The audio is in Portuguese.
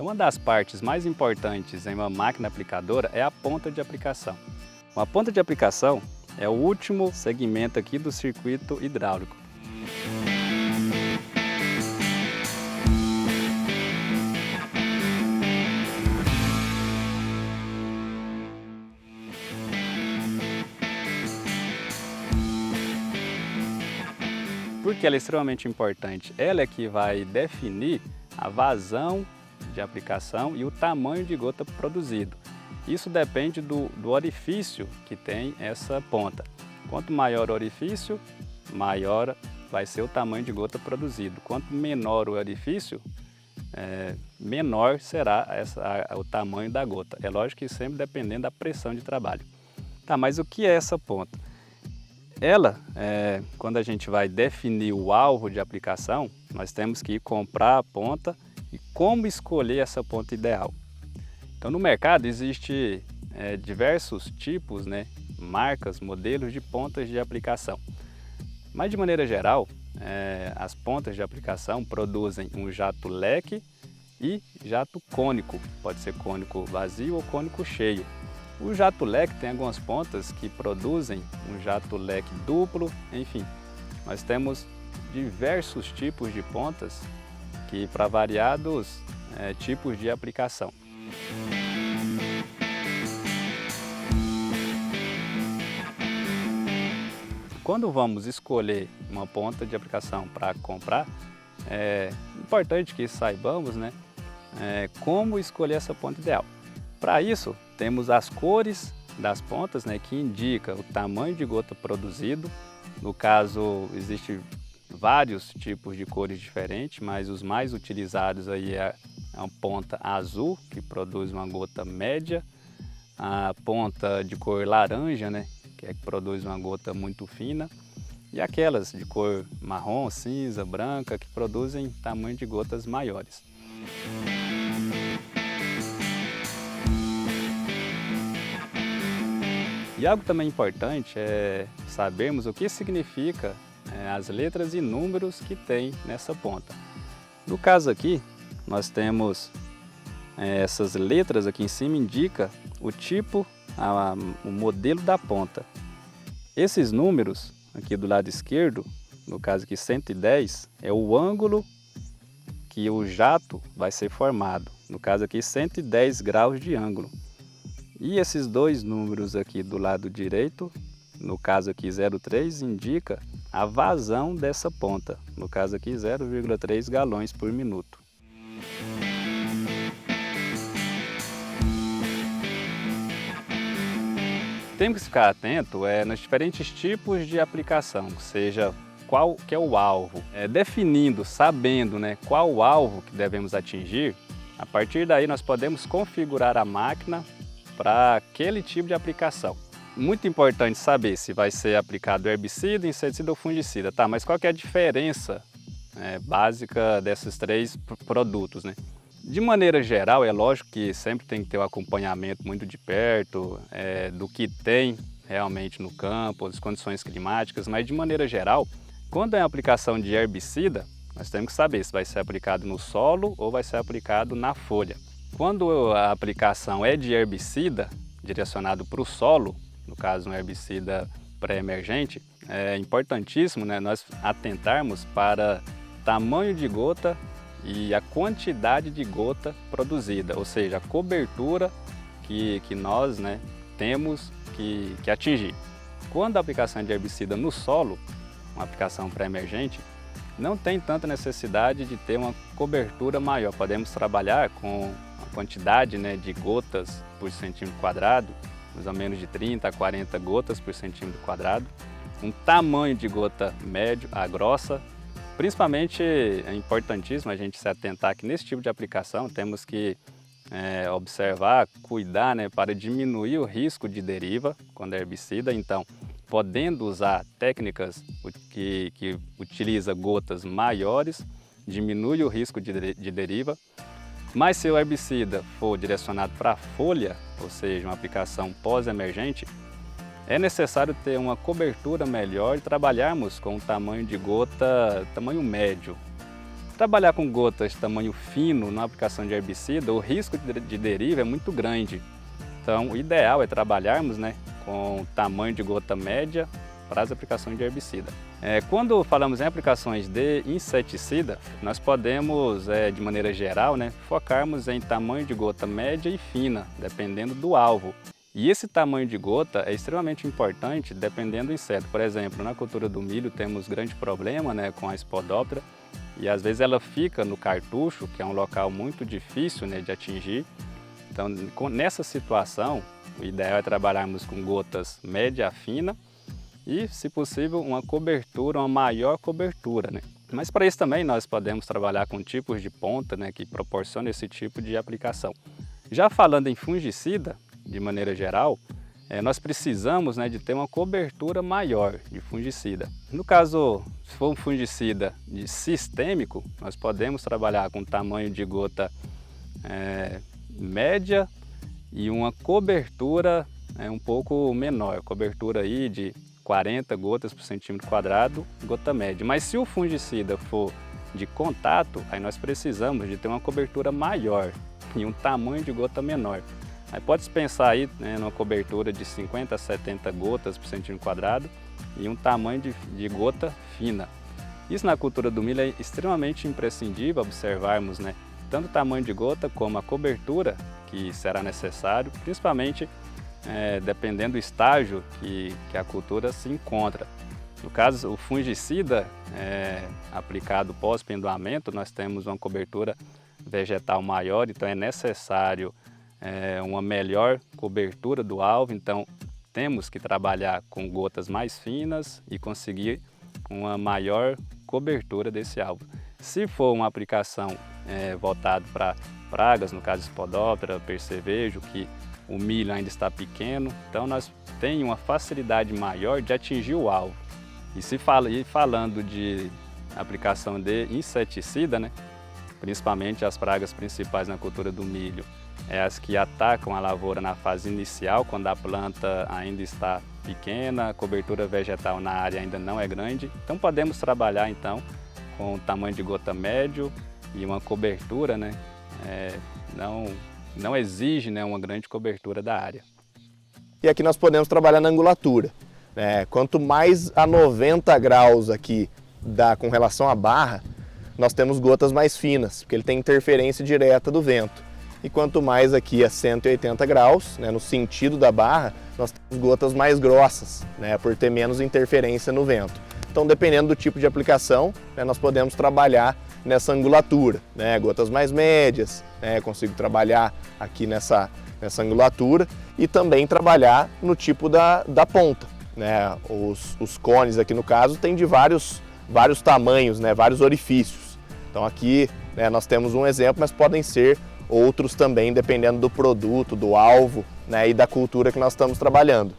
Então, uma das partes mais importantes em uma máquina aplicadora é a ponta de aplicação. Uma ponta de aplicação é o último segmento aqui do circuito hidráulico. Por que ela é extremamente importante? Ela é que vai definir a vazão de aplicação e o tamanho de gota produzido. Isso depende do orifício que tem essa ponta. Quanto maior o orifício, maior vai ser o tamanho de gota produzido. Quanto menor o orifício, menor será o tamanho da gota. É lógico que sempre dependendo da pressão de trabalho. Tá, mas o que é essa ponta? Ela, quando a gente vai definir o alvo de aplicação, nós temos que ir comprar a ponta e como escolher essa ponta ideal. Então, no mercado existe diversos tipos, marcas, modelos de pontas de aplicação. Mas, de maneira geral, as pontas de aplicação produzem um jato leque e jato cônico. Pode ser cônico vazio ou cônico cheio. O jato leque tem algumas pontas que produzem um jato leque duplo, enfim. Nós temos diversos tipos de pontas que para variados tipos de aplicação. Quando vamos escolher uma ponta de aplicação para comprar, é importante que saibamos como escolher essa ponta ideal. Para isso, temos as cores das pontas que indicam o tamanho de gota produzido. No caso, existem vários tipos de cores diferentes, mas os mais utilizados aí é a ponta azul, que produz uma gota média, a ponta de cor laranja, que produz uma gota muito fina, e aquelas de cor marrom, cinza, branca, que produzem tamanho de gotas maiores. E algo também importante é sabermos o que significa as letras e números que tem nessa ponta. No caso aqui, nós temos essas letras aqui em cima indica o tipo, o modelo da ponta. Esses números aqui do lado esquerdo, no caso aqui 110, é o ângulo que o jato vai ser formado. No caso aqui 110 graus de ângulo. E esses dois números aqui do lado direito, no caso aqui 0,3, indica a vazão dessa ponta. No caso aqui 0,3 galões por minuto. Temos que ficar atento nos diferentes tipos de aplicação, seja qual que é o alvo. Definindo, sabendo qual o alvo que devemos atingir, a partir daí nós podemos configurar a máquina para aquele tipo de aplicação. Muito importante saber se vai ser aplicado herbicida, inseticida ou fungicida, tá? Mas qual que é a diferença básica desses três produtos, De maneira geral, é lógico que sempre tem que ter um acompanhamento muito de perto do que tem realmente no campo, as condições climáticas, mas de maneira geral, quando é a aplicação de herbicida, nós temos que saber se vai ser aplicado no solo ou vai ser aplicado na folha. Quando a aplicação é de herbicida, direcionado para o solo, no caso um herbicida pré-emergente, é importantíssimo nós atentarmos para tamanho de gota e a quantidade de gota produzida, ou seja, a cobertura que nós temos que atingir. Quando a aplicação de herbicida no solo, uma aplicação pré-emergente, não tem tanta necessidade de ter uma cobertura maior. Podemos trabalhar com a quantidade de gotas por centímetro quadrado, mais ou menos de 30 a 40 gotas por centímetro quadrado, um tamanho de gota médio a grossa. Principalmente é importantíssimo a gente se atentar que nesse tipo de aplicação temos que observar, cuidar para diminuir o risco de deriva quando é herbicida. Então, podendo usar técnicas que utiliza gotas maiores, diminui o risco de deriva. Mas se o herbicida for direcionado para a folha, ou seja, uma aplicação pós-emergente, é necessário ter uma cobertura melhor e trabalharmos com um tamanho de gota, tamanho médio. trabalhar com gotas de tamanho fino na aplicação de herbicida, o risco de deriva é muito grande. Então, o ideal é trabalharmos, né, com tamanho de gota média para as aplicações de herbicida. Quando falamos em aplicações de inseticida, nós podemos, de maneira geral, né, focarmos em tamanho de gota média e fina, dependendo do alvo. E esse tamanho de gota é extremamente importante dependendo do inseto. Por exemplo, na cultura do milho temos grande problema, né, com a Spodoptera, e às vezes ela fica no cartucho, que é um local muito difícil, né, de atingir. Então, nessa situação, o ideal é trabalharmos com gotas média a fina e, se possível, uma cobertura, uma maior cobertura, né? Mas para isso também nós podemos trabalhar com tipos de ponta, né, que proporcionam esse tipo de aplicação. Já falando em fungicida, de maneira geral, nós precisamos, né, de ter uma cobertura maior de fungicida. No caso, se for um fungicida sistêmico, nós podemos trabalhar com tamanho de gota média e uma cobertura um pouco menor, cobertura aí de 40 gotas por centímetro quadrado, gota média. Mas se o fungicida for de contato, aí nós precisamos de ter uma cobertura maior e um tamanho de gota menor. Aí pode-se pensar aí, né, numa cobertura de 50 a 70 gotas por centímetro quadrado e um tamanho de gota fina. Isso na cultura do milho é extremamente imprescindível observarmos, né, tanto o tamanho de gota como a cobertura que será necessário, principalmente dependendo do estágio que a cultura se encontra. No caso, o fungicida aplicado pós-pendoamento, nós temos uma cobertura vegetal maior, então é necessário uma melhor cobertura do alvo, então temos que trabalhar com gotas mais finas e conseguir uma maior cobertura desse alvo. Se for uma aplicação voltada para pragas, no caso Spodoptera, percevejo, que o milho ainda está pequeno, então nós temos uma facilidade maior de atingir o alvo. E falando de aplicação de inseticida, né, principalmente as pragas principais na cultura do milho, as que atacam a lavoura na fase inicial, quando a planta ainda está pequena, a cobertura vegetal na área ainda não é grande. Então podemos trabalhar então com tamanho de gota médio e uma cobertura, né, não exige, né, uma grande cobertura da área. E aqui nós podemos trabalhar na angulatura. Quanto mais a 90 graus aqui dá com relação à barra, nós temos gotas mais finas, porque ele tem interferência direta do vento. E quanto mais aqui a 180 graus, né, no sentido da barra, nós temos gotas mais grossas, né, por ter menos interferência no vento. Então, dependendo do tipo de aplicação, né, nós podemos trabalhar nessa angulatura, né, gotas mais médias, né, consigo trabalhar aqui nessa angulatura e também trabalhar no tipo da ponta. Né. Os cones aqui no caso têm de vários tamanhos, né, vários orifícios. Então aqui, né, nós temos um exemplo, mas podem ser outros também, dependendo do produto, do alvo, né, e da cultura que nós estamos trabalhando.